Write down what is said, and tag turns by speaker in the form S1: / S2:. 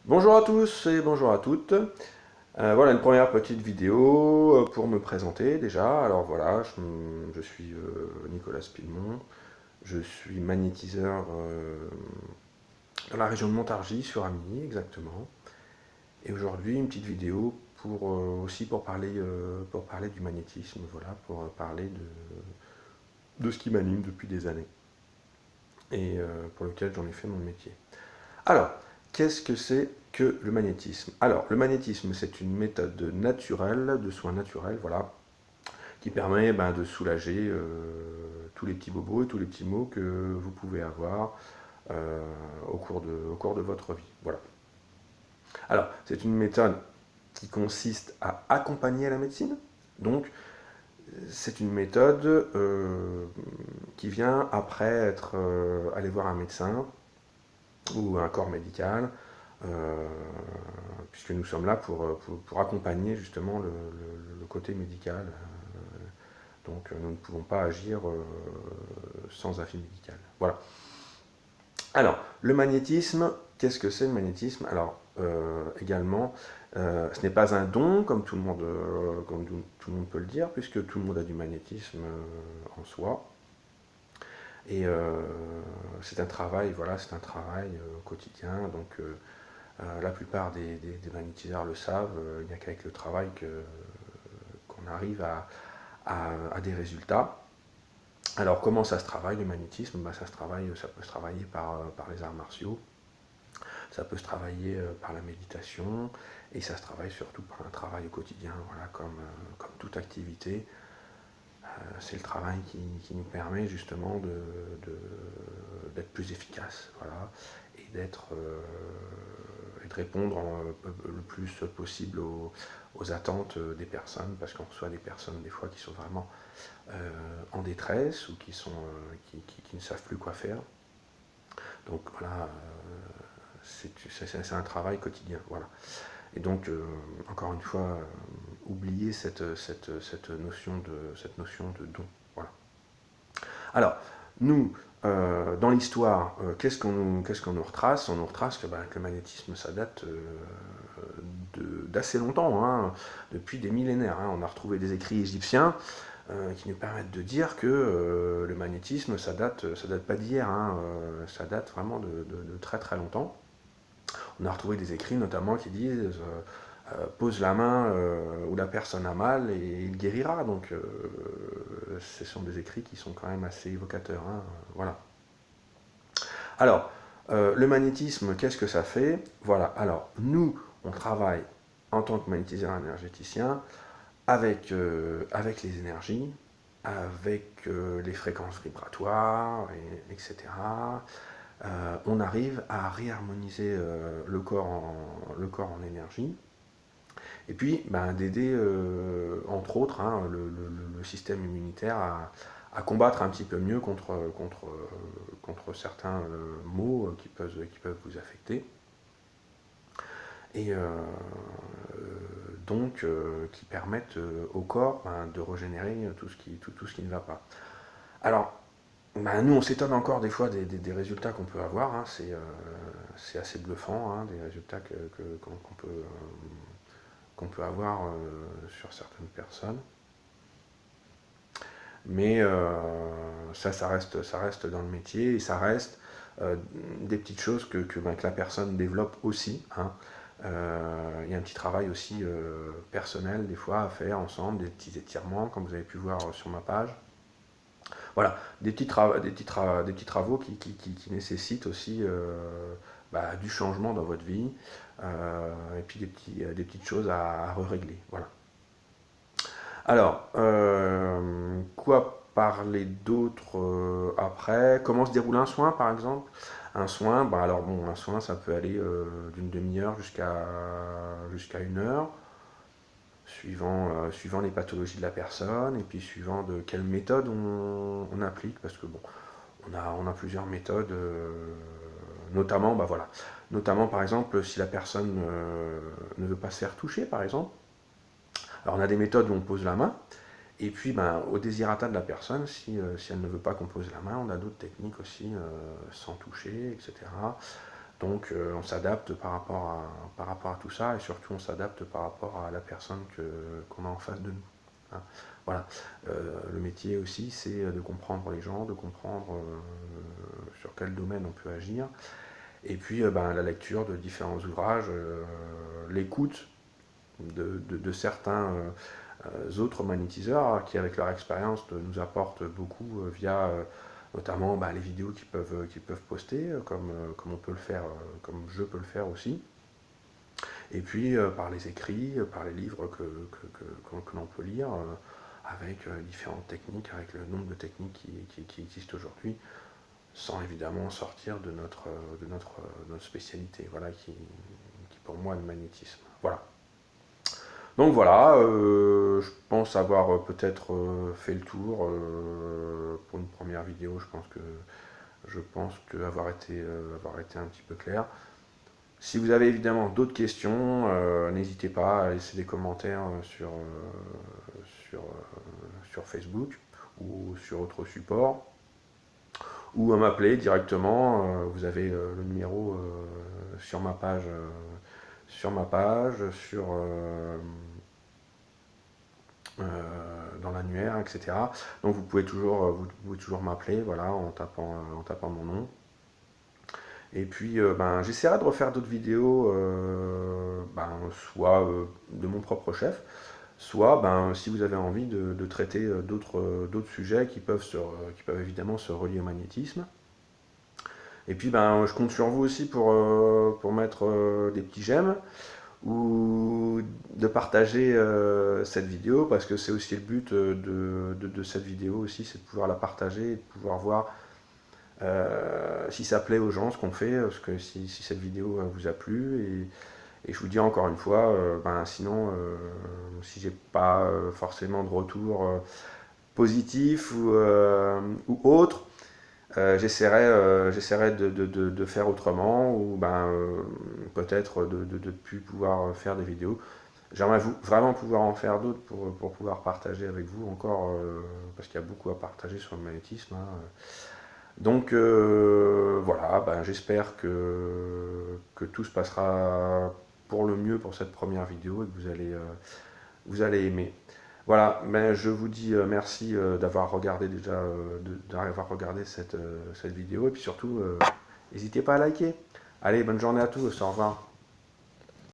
S1: Bonjour à tous et bonjour à toutes. Voilà une première petite vidéo pour me présenter déjà. Alors voilà, je suis Nicolas Spilmon, je suis magnétiseur dans la région de Montargis sur Amilly exactement. Et aujourd'hui une petite vidéo aussi pour parler du magnétisme, voilà, pour parler de ce qui m'anime depuis des années et pour lequel j'en ai fait mon métier. Alors, qu'est-ce que c'est que le magnétisme? Alors, le magnétisme, c'est une méthode naturelle, de soins naturels, voilà, qui permet de soulager tous les petits bobos et tous les petits maux que vous pouvez avoir au cours de votre vie. Voilà. Alors, c'est une méthode qui consiste à accompagner la médecine. Donc, c'est une méthode qui vient après être allé voir un médecin ou un corps médical, euh, puisque nous sommes là pour accompagner justement le côté médical. Donc nous ne pouvons pas agir sans avis médical. Voilà. Alors, le magnétisme, qu'est-ce que c'est le magnétisme? Alors, également, ce n'est pas un don, comme tout le monde peut le dire, puisque tout le monde a du magnétisme en soi. Et c'est un travail, voilà, c'est un travail quotidien. Donc, la plupart des magnétiseurs le savent. Il n'y a qu'avec le travail qu'on arrive à des résultats. Alors, comment ça se travaille le magnétisme? Ça peut se travailler par les arts martiaux, ça peut se travailler par la méditation, et ça se travaille surtout par un travail au quotidien, voilà, comme toute activité. C'est le travail qui nous permet justement d'être plus efficace, voilà, et et de répondre le plus possible aux attentes des personnes, parce qu'on reçoit des personnes des fois qui sont vraiment en détresse ou qui ne savent plus quoi faire. Donc voilà, c'est un travail quotidien, voilà. Et donc, encore une fois, oublier cette notion de don. Voilà. Alors, nous, dans l'histoire, qu'est-ce qu'on nous retrace? On nous retrace que le magnétisme, ça date d'assez longtemps, hein, depuis des millénaires. Hein. On a retrouvé des écrits égyptiens qui nous permettent de dire que le magnétisme, ça date pas d'hier, hein, ça date vraiment de très très longtemps. On a retrouvé des écrits notamment qui disent pose la main où la personne a mal et il guérira. Donc ce sont des écrits qui sont quand même assez évocateurs. Hein, voilà. Alors, le magnétisme, qu'est-ce que ça fait? Voilà, alors nous, on travaille en tant que magnétiseur énergéticien avec les énergies, avec les fréquences vibratoires, etc. On arrive à réharmoniser le corps en énergie. Et puis, d'aider, entre autres, hein, le système immunitaire à combattre un petit peu mieux contre certains maux qui peuvent vous affecter. Et donc, qui permettent au corps de régénérer tout ce qui ne va pas. Alors, nous, on s'étonne encore des fois des résultats qu'on peut avoir. Hein, c'est assez bluffant, hein, des résultats qu'on peut avoir sur certaines personnes. Mais ça reste dans le métier et ça reste des petites choses que la personne développe aussi. Hein. Il y a un petit travail aussi personnel des fois à faire ensemble, des petits étirements, comme vous avez pu voir sur ma page. Voilà, des petits travaux qui nécessitent aussi du changement dans votre vie et puis des petites choses à régler. Voilà. Alors, quoi parler d'autre après? Comment se déroule un soin, par exemple? Un soin, un soin, ça peut aller d'une demi-heure jusqu'à une heure, suivant les pathologies de la personne, et puis suivant de quelle méthode on applique, parce que bon, on a plusieurs méthodes, notamment, notamment par exemple, si la personne ne veut pas se faire toucher, par exemple. Alors on a des méthodes où on pose la main, et puis, au désirata de la personne, si elle ne veut pas qu'on pose la main, on a d'autres techniques aussi, sans toucher, etc. Donc on s'adapte par rapport à tout ça, et surtout on s'adapte par rapport à la personne qu'on a en face de nous. Hein. Voilà. Le métier aussi, c'est de comprendre les gens, de comprendre sur quel domaine on peut agir. Et puis la lecture de différents ouvrages, l'écoute de certains autres magnétiseurs qui, avec leur expérience, nous apportent beaucoup via notamment les vidéos qu'ils peuvent poster, comme on peut le faire, comme je peux le faire aussi. Et puis par les écrits, par les livres que l'on peut lire, avec différentes techniques, avec le nombre de techniques qui existent aujourd'hui, sans évidemment sortir notre spécialité, voilà, qui pour moi est le magnétisme. Voilà. Donc voilà, je pense avoir peut-être fait le tour pour une première vidéo. Je pense avoir été un petit peu clair. Si vous avez évidemment d'autres questions, n'hésitez pas à laisser des commentaires sur Facebook ou sur autre support, ou à m'appeler directement. Vous avez le numéro sur ma page, dans l'annuaire, etc. Donc vous pouvez toujours m'appeler, voilà, en tapant mon nom. Et puis j'essaierai de refaire d'autres vidéos, soit de mon propre chef, soit si vous avez envie de traiter d'autres sujets qui peuvent évidemment se relier au magnétisme. Et puis je compte sur vous aussi pour mettre des petits j'aime, ou de partager cette vidéo, parce que c'est aussi le but de cette vidéo aussi, c'est de pouvoir la partager et de pouvoir voir si ça plaît aux gens ce qu'on fait, parce que si cette vidéo vous a plu, et je vous dis encore une fois, sinon si j'ai pas forcément de retour positif ou autre, j'essaierai de faire autrement, ou peut-être de plus pouvoir faire des vidéos. J'aimerais vraiment pouvoir en faire d'autres pour pouvoir partager avec vous encore, parce qu'il y a beaucoup à partager sur le magnétisme. Hein. Donc voilà, j'espère que tout se passera pour le mieux pour cette première vidéo, et que vous allez aimer. Voilà, je vous dis merci d'avoir regardé cette vidéo, et puis surtout, n'hésitez pas à liker. Allez, bonne journée à tous, au revoir.